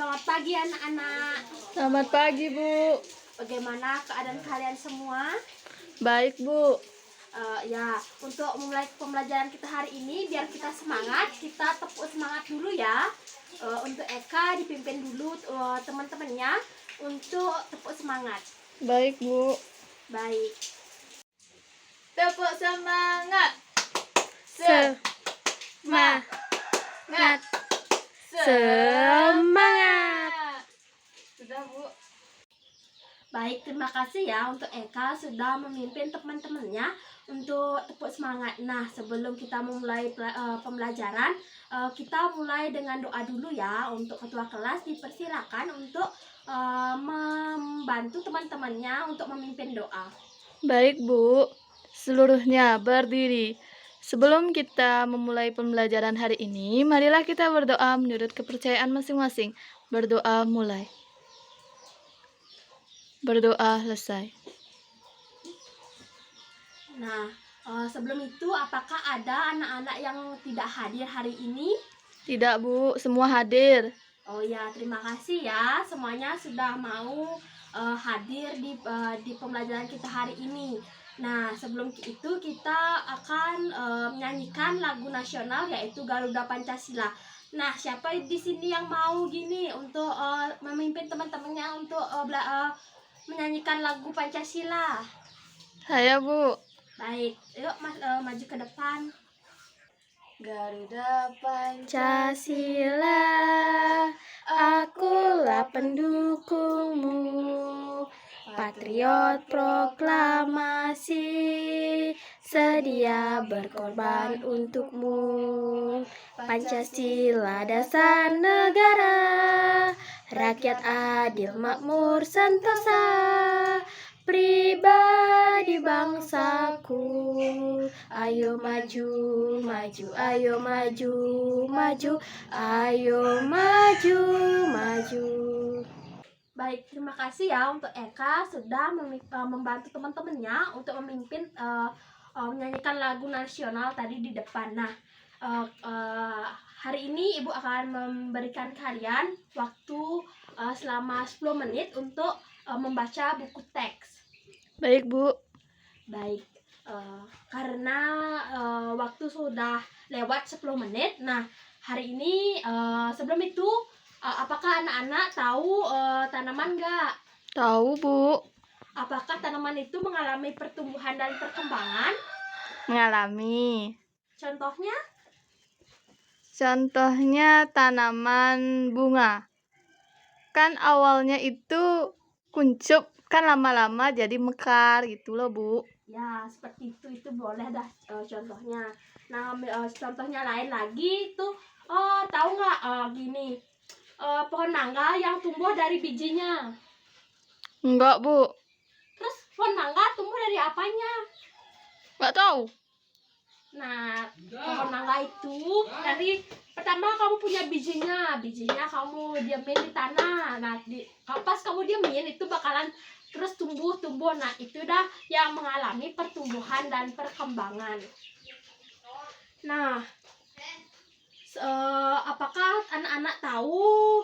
Selamat pagi anak-anak. Selamat pagi, Bu. Bagaimana keadaan kalian semua? Baik, Bu. Ya, untuk memulai pembelajaran kita hari ini, biar kita semangat, kita tepuk semangat dulu ya. Untuk Eka dipimpin dulu teman-temannya untuk tepuk semangat. Baik, Bu. Baik. Tepuk semangat. Semangat. Semangat. Sudah, Bu. Baik, terima kasih ya untuk Eka sudah memimpin teman-temannya untuk tepuk semangat. Nah, sebelum kita memulai pembelajaran, kita mulai dengan doa dulu ya. Untuk ketua kelas dipersilakan untuk membantu teman-temannya untuk memimpin doa. Baik, Bu. Seluruhnya berdiri. Sebelum kita memulai pembelajaran hari ini, marilah kita berdoa menurut kepercayaan masing-masing. Berdoa mulai. Berdoa selesai. Nah, sebelum itu apakah ada anak-anak yang tidak hadir hari ini? Tidak, Bu. Semua hadir. Oh ya, terima kasih ya. Semuanya sudah mau hadir di pembelajaran kita hari ini. Nah, sebelum itu kita akan menyanyikan lagu nasional yaitu Garuda Pancasila. Nah, siapa di sini yang mau gini untuk memimpin teman-temannya untuk menyanyikan lagu Pancasila? Saya, Bu. Baik, yuk maju ke depan. Garuda Pancasila, akulah pendukungmu. Patriot proklamasi, sedia berkorban untukmu. Pancasila dasar negara, rakyat adil makmur sentosa, pribadi bangsaku. Ayo maju, maju, ayo maju, maju, ayo maju, maju. Baik, terima kasih ya untuk Eka sudah membantu teman-temannya untuk memimpin menyanyikan lagu nasional tadi di depan. Nah, hari ini Ibu akan memberikan kalian waktu selama 10 menit untuk membaca buku teks. Baik, Bu. Baik, karena waktu sudah lewat 10 menit. Nah, hari ini sebelum itu apakah anak-anak tahu tanaman nggak? Tahu, Bu. Apakah tanaman itu mengalami pertumbuhan dan perkembangan? Mengalami. Contohnya? Contohnya tanaman bunga. Kan awalnya itu kuncup, kan lama-lama jadi mekar gitu loh, Bu. Ya, seperti itu boleh dah contohnya. Nah, contohnya lain lagi itu tahu nggak gini pohon mangga yang tumbuh dari bijinya. Enggak, Bu. Terus pohon mangga tumbuh dari apanya? Enggak tahu. Nah, pohon mangga itu dari pertama kamu punya bijinya kamu diamin di tanah. Nah, pas kamu diamin itu bakalan terus tumbuh. Nah, itu dah yang mengalami pertumbuhan dan perkembangan. Nah, apakah anak-anak tahu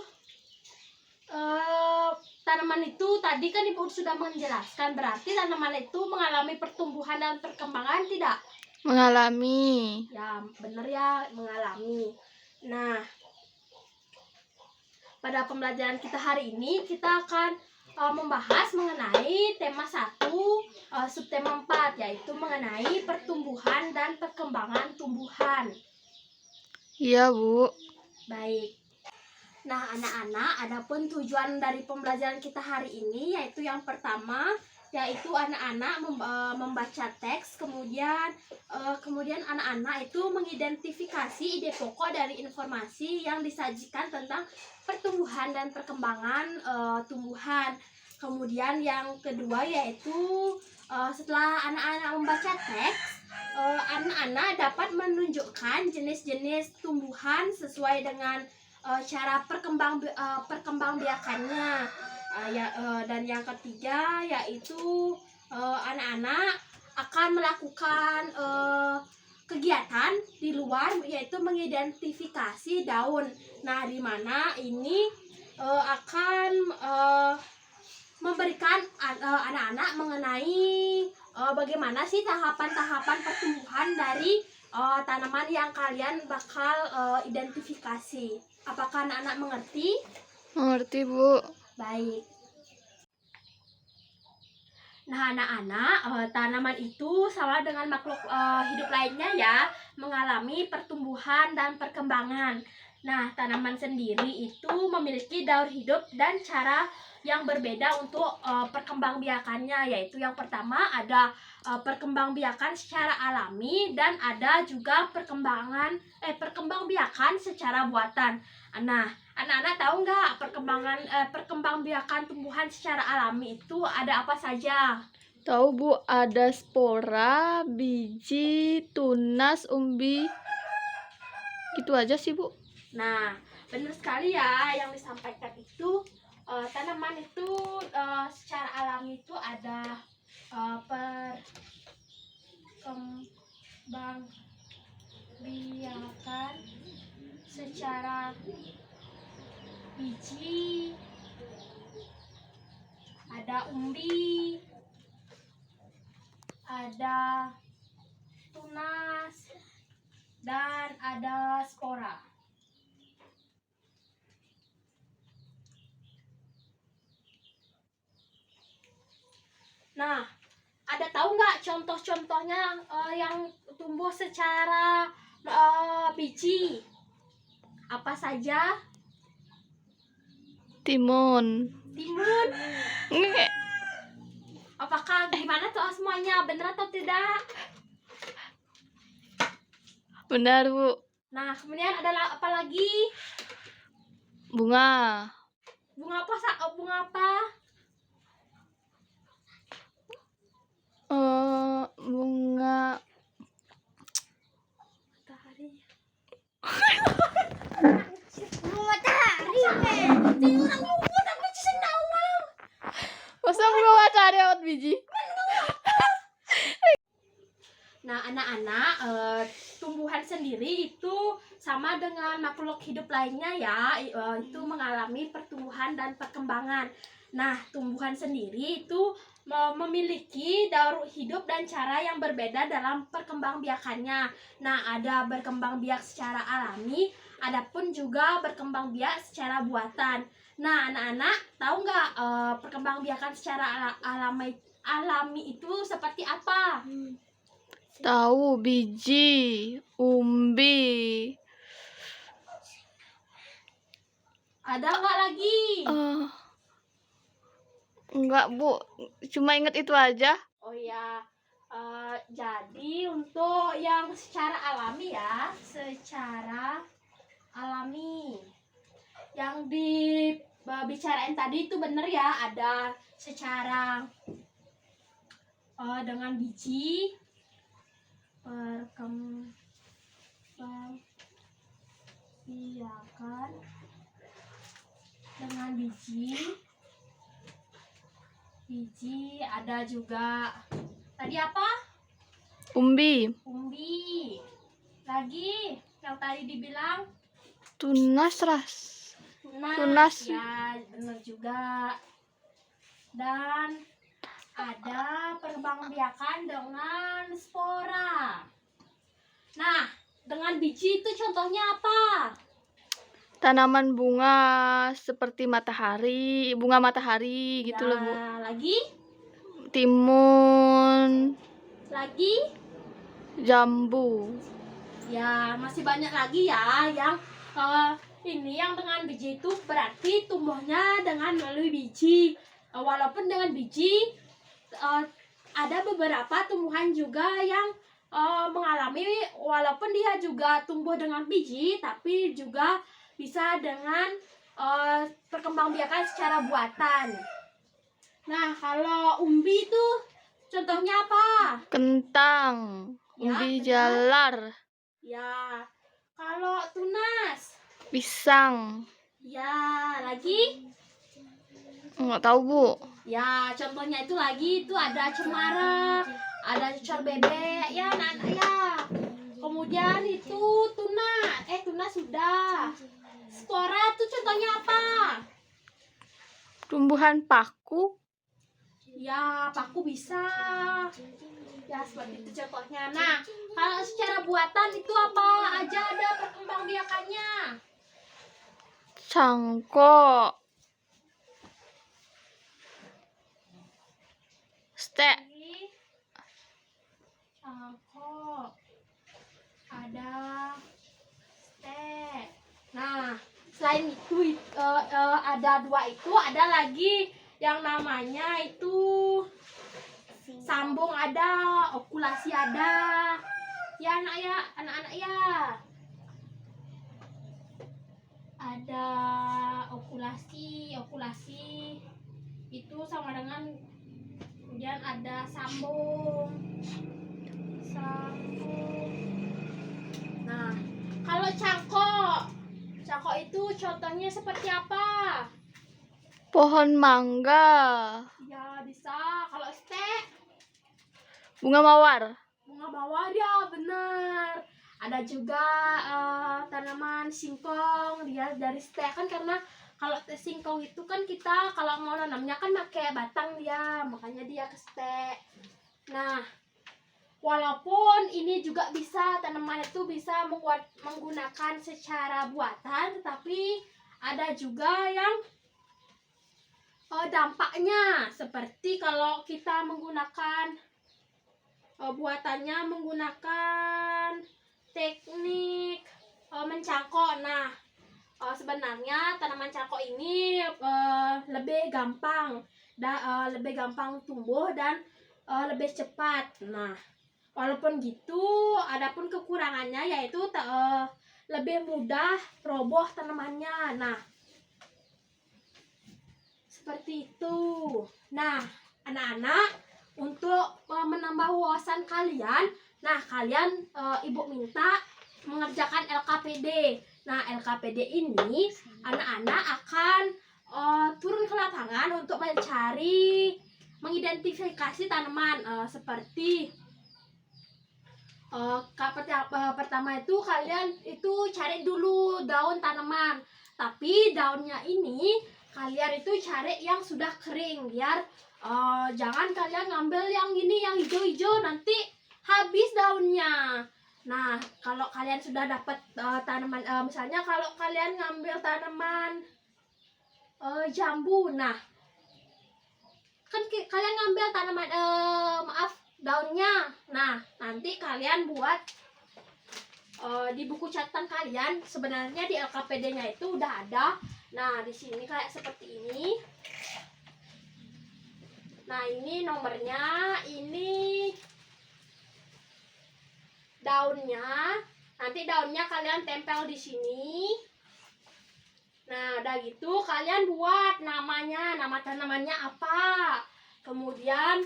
tanaman itu tadi kan Ibu sudah menjelaskan, berarti tanaman itu mengalami pertumbuhan dan perkembangan tidak? Mengalami. Ya, benar ya, mengalami. Nah, pada pembelajaran kita hari ini kita akan membahas mengenai tema 1, subtema 4, yaitu mengenai pertumbuhan dan perkembangan tumbuhan. Iya, Bu. Baik. Nah, anak-anak, adapun tujuan dari pembelajaran kita hari ini yaitu yang pertama yaitu anak-anak membaca teks, kemudian anak-anak itu mengidentifikasi ide pokok dari informasi yang disajikan tentang pertumbuhan dan perkembangan tumbuhan. Kemudian yang kedua yaitu setelah anak-anak membaca teks, anak-anak dapat menunjukkan jenis-jenis tumbuhan sesuai dengan cara perkembangbiakannya. Dan yang ketiga yaitu anak-anak akan melakukan kegiatan di luar yaitu mengidentifikasi daun. Nah, di mana ini akan memberikan anak-anak mengenai bagaimana sih tahapan-tahapan pertumbuhan dari tanaman yang kalian bakal identifikasi. Apakah anak-anak mengerti? Mengerti, Bu. Baik. Nah, anak-anak, tanaman itu sama dengan makhluk hidup lainnya ya, mengalami pertumbuhan dan perkembangan. Nah, tanaman sendiri itu memiliki daur hidup dan cara yang berbeda untuk perkembangbiakannya, yaitu yang pertama ada perkembangbiakan secara alami dan ada juga perkembangbiakan secara buatan. Nah, anak-anak tahu nggak perkembangbiakan tumbuhan secara alami itu ada apa saja? Tahu, Bu, ada spora, biji, tunas, umbi. Gitu aja sih, Bu. Nah, benar sekali ya yang disampaikan itu. Tanaman itu secara alami itu ada perkembangbiakan secara biji, ada umbi, ada tunas, dan ada spora. Nah, ada tahu nggak contoh-contohnya yang tumbuh secara biji? Apa saja? Timun. Timun. Nge. Apakah gimana tuh semuanya? Benar atau tidak? Benar, Bu. Nah, kemudian ada apa lagi? Bunga. Bunga apa? Bunga apa? Bunga Matahari. Bunga matahari, men. Orang lupa tapi senawang. masa bunga matahari awet biji? Nah, anak-anak, tumbuhan sendiri itu sama dengan makhluk hidup lainnya ya, itu mengalami pertumbuhan dan perkembangan. Nah, tumbuhan sendiri itu memiliki daur hidup dan cara yang berbeda dalam perkembangbiakannya. Nah, ada berkembang biak secara alami, adapun juga berkembang biak secara buatan. Nah, anak-anak tahu nggak perkembangbiakan secara alami itu seperti apa? Tahu, biji, umbi. Ada nggak lagi? Enggak, Bu. Cuma inget itu aja. Oh ya, jadi untuk yang secara alami ya, secara alami yang dibicarain tadi itu bener ya, ada secara dengan biji, perkembangbiakan dengan biji ada juga tadi apa? Umbi. Umbi. Lagi yang tadi dibilang Tunas, ras. tunas. Ya, benar juga. Dan ada perkembangbiakan dengan spora. Nah, dengan biji itu contohnya apa? Tanaman bunga seperti bunga matahari gitu loh, Bu. Lagi? Timun, Lagi? jambu. Ya, masih banyak lagi ya yang ini yang dengan biji itu berarti tumbuhnya dengan melalui biji. Walaupun dengan biji ada beberapa tumbuhan juga yang mengalami walaupun dia juga tumbuh dengan biji tapi juga bisa dengan perkembangbiakan secara buatan. Nah, kalau umbi itu contohnya apa? Kentang, Ya, umbi benar. jalar, Ya, kalau tunas. pisang. Ya, lagi? Enggak tahu, Bu. Ya, contohnya itu lagi itu ada cemara, ada cor bebek, ya anak-anak ya. Kemudian itu tunas sudah. Spora itu contohnya apa? Tumbuhan paku. Ya, paku bisa. Ya, seperti itu contohnya. Nah, kalau secara buatan itu apa aja ada perkembangbiakannya? Cangkok. Stek. Lagi, cangkok. Ada stek. Nah, selain itu ada dua itu, ada lagi yang namanya itu sambung ada, okulasi ada. Ya anak-anak ya. Ada okulasi itu sama dengan, kemudian ada sambung. Nah, kalau cangkok itu contohnya seperti apa? Pohon mangga. Ya bisa. Kalau stek, Bunga mawar. bunga mawar, ya benar. Ada juga tanaman singkong, dia dari stek kan, karena kalau singkong itu kan kita kalau mau nanamnya kan pakai batang dia, makanya dia ke stek. Nah, walaupun ini juga bisa, tanaman itu bisa menggunakan secara buatan, tetapi ada juga yang dampaknya, seperti kalau kita menggunakan buatannya menggunakan teknik mencangkok. Nah, sebenarnya tanaman cangkok ini lebih gampang tumbuh dan lebih cepat. Nah, walaupun gitu, adapun kekurangannya yaitu lebih mudah roboh tanamannya. Nah, seperti itu. Nah, anak-anak, untuk menambah wawasan kalian, nah kalian ibu minta mengerjakan LKPD. Nah, LKPD ini anak-anak akan turun ke lapangan untuk mencari, mengidentifikasi tanaman seperti pertama itu kalian itu cari dulu daun tanaman, tapi daunnya ini kalian itu cari yang sudah kering, biar jangan kalian ngambil yang ini yang hijau-hijau, nanti habis daunnya. Nah, kalau kalian sudah dapat tanaman, misalnya kalau kalian ngambil tanaman jambu, nah kan kalian ngambil tanaman daunnya. Nah, nanti kalian buat di buku catatan kalian, sebenarnya di LKPD-nya itu udah ada. Nah, di sini kayak seperti ini. Nah, ini nomornya, ini daunnya. Nanti daunnya kalian tempel di sini. Nah, udah gitu kalian buat namanya, nama tanamannya apa. Kemudian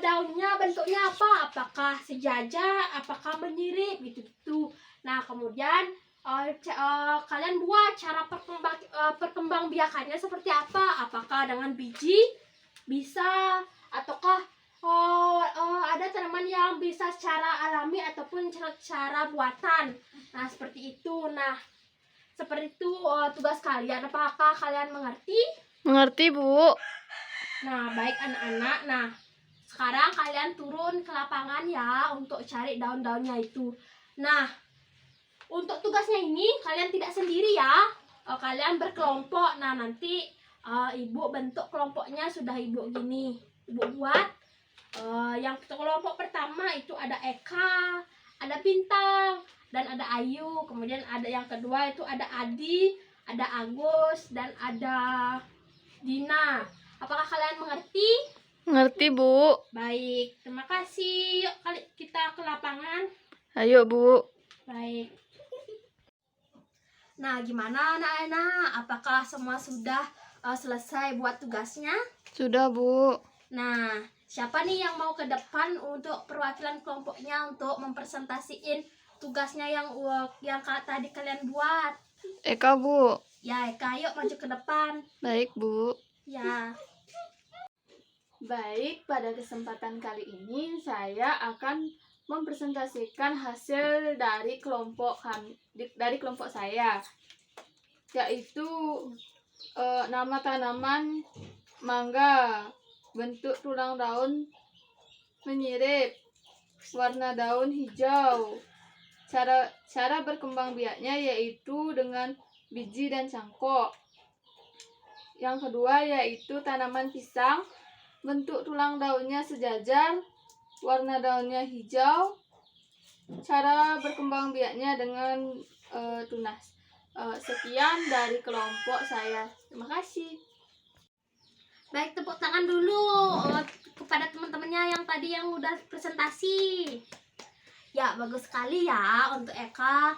daunnya bentuknya apa? Apakah sejajar, apakah menyirip gitu-gitu. Nah, kemudian kalian buat cara perkembangbiakannya seperti apa? Apakah dengan biji bisa, ataukah ada tanaman yang bisa secara alami ataupun cara buatan. Nah, seperti itu. Nah, seperti itu tugas kalian. Apakah kalian mengerti? Mengerti, Bu. Nah, baik anak-anak. Nah, sekarang kalian turun ke lapangan ya untuk cari daun-daunnya itu. Nah, untuk tugasnya ini kalian tidak sendiri ya. Kalian berkelompok. Nah, nanti ibu bentuk kelompoknya, sudah ibu gini. Ibu buat yang kelompok pertama itu ada Eka, ada Bintang, dan ada Ayu. Kemudian ada yang kedua itu ada Adi, ada Agus, dan ada Dina. Apakah kalian mengerti? Mengerti, Bu. Baik, terima kasih. Yuk kita ke lapangan. Ayo, Bu. Baik. Nah, gimana anak-anak? Apakah semua sudah selesai buat tugasnya? Sudah, Bu. Nah, siapa nih yang mau ke depan untuk perwakilan kelompoknya untuk mempresentasiin tugasnya yang tadi kalian buat? Eka, Bu. Ya, Eka, yuk maju ke depan. Baik, Bu. Ya. Baik, pada kesempatan kali ini saya akan mempresentasikan hasil dari kelompok saya, yaitu Nama tanaman mangga, bentuk tulang daun menyirip, warna daun hijau. Cara berkembang biaknya yaitu dengan biji dan cangkok. Yang kedua yaitu tanaman pisang, bentuk tulang daunnya sejajar, warna daunnya hijau. Cara berkembang biaknya dengan tunas. Sekian dari kelompok saya. Terima kasih. Baik, tepuk tangan dulu kepada teman-temannya yang tadi yang udah presentasi. Ya, bagus sekali ya untuk Eka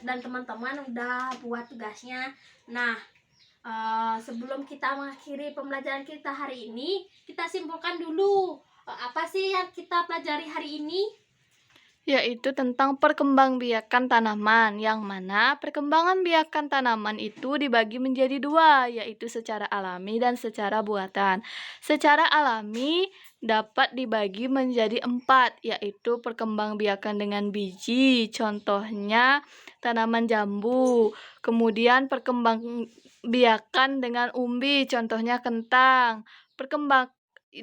dan teman-teman udah buat tugasnya. Nah, sebelum kita mengakhiri pembelajaran kita hari ini, kita simpulkan dulu apa sih yang kita pelajari hari ini? Yaitu tentang perkembangbiakan tanaman, yang mana perkembangan biakan tanaman itu dibagi menjadi dua, yaitu secara alami dan secara buatan. Secara alami dapat dibagi menjadi 4, yaitu perkembangbiakan dengan biji, contohnya tanaman jambu. Kemudian perkembangbiakan dengan umbi, contohnya kentang.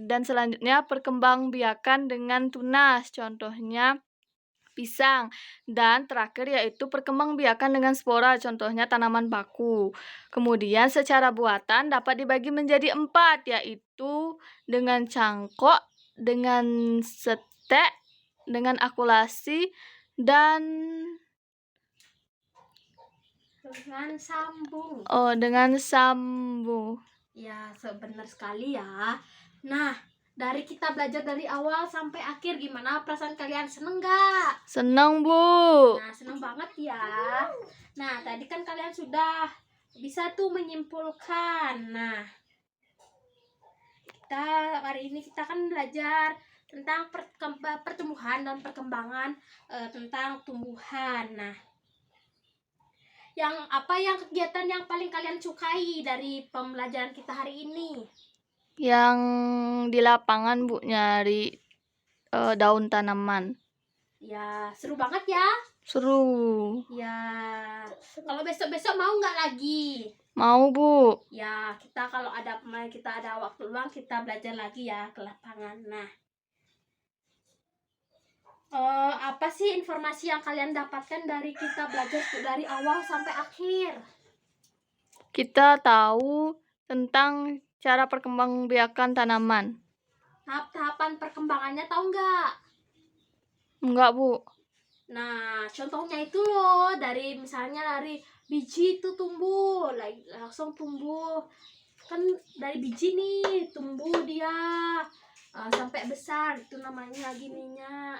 Dan selanjutnya perkembangbiakan dengan tunas, contohnya pisang. Dan terakhir yaitu perkembangbiakan dengan spora, contohnya tanaman paku. Kemudian secara buatan dapat dibagi menjadi 4, yaitu dengan cangkok, dengan setek, dengan akulasi, dan dengan sambung. sambung. Ya, benar sekali ya. Nah, dari kita belajar dari awal sampai akhir, gimana perasaan kalian? Seneng nggak? Senang, Bu. Nah, seneng banget ya. Nah, tadi kan kalian sudah bisa tuh menyimpulkan. Nah, hari ini kita kan belajar tentang pertumbuhan dan perkembangan tentang tumbuhan. Nah, yang kegiatan yang paling kalian sukai dari pembelajaran kita hari ini? Yang di lapangan, Bu, nyari daun tanaman. Ya, seru banget ya. Seru. Ya, kalau besok-besok mau nggak lagi? Mau, Bu. Ya, kalau kita ada waktu luang, kita belajar lagi ya ke lapangan. Nah, apa sih informasi yang kalian dapatkan dari kita belajar dari awal sampai akhir? Kita tahu tentang cara perkembangbiakan tanaman. Tahap-tahapan perkembangannya tahu nggak? Enggak, Bu. Nah, contohnya itu loh, misalnya dari biji itu tumbuh, langsung tumbuh. Kan dari biji nih, tumbuh dia sampai besar, itu namanya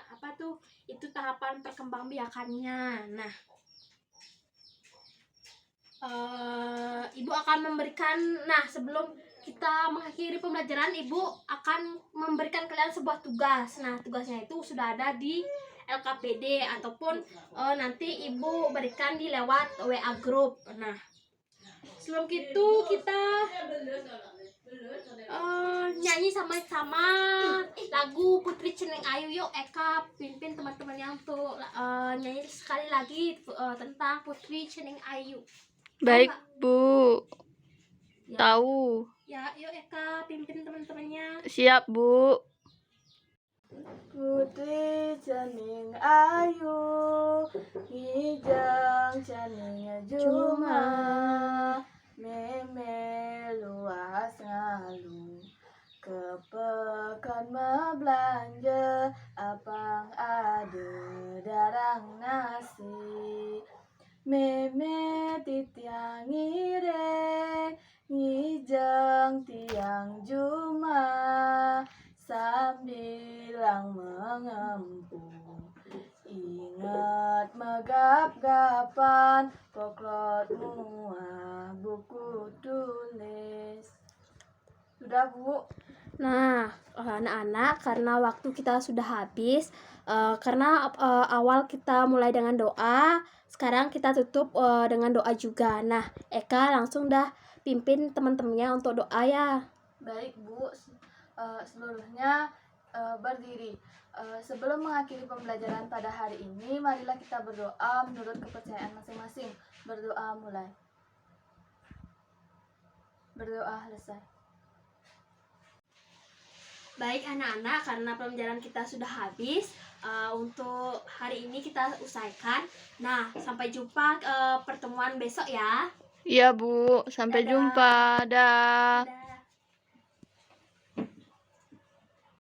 apa tuh? Itu tahapan perkembangbiakannya. Nah, Ibu akan memberikan, sebelum kita mengakhiri pembelajaran, Ibu akan memberikan kalian sebuah tugas. Nah, tugasnya itu sudah ada di LKPD ataupun nanti Ibu berikan di lewat WA group. Nah, sebelum itu kita nyanyi sama-sama lagu Putri Ceneng Ayu. Yuk Eka pimpin teman-temannya untuk nyanyi sekali lagi tentang Putri Ceneng Ayu. Baik, Bu. Ya. Tahu. Ya, yuk Eka pimpin teman-temannya. Siap, Bu. Putri Ceneng Ayu, Kijang Ceneng Juma, meme luas ngalu, kepekan belanja, apang ada darang nasi, meme titiang ngire, ngijang tiang Juma, sambilang mengempu, ingat megap-gapan, poklot mua buku tulis. Sudah, Bu. Nah, anak-anak, karena waktu kita sudah habis, karena awal kita mulai dengan doa, sekarang kita tutup dengan doa juga. Nah, Eka langsung dah pimpin teman-temannya untuk doa ya. Baik, Bu. Seluruhnya berdiri. Sebelum mengakhiri pembelajaran pada hari ini, marilah kita berdoa menurut kepercayaan masing-masing. Berdoa mulai. Berdoa selesai. Baik anak-anak, karena pembelajaran kita sudah habis, untuk hari ini kita usaikan. Nah, sampai jumpa pertemuan besok ya. Iya, Bu. Sampai Dadah. jumpa. Dah. Dadah.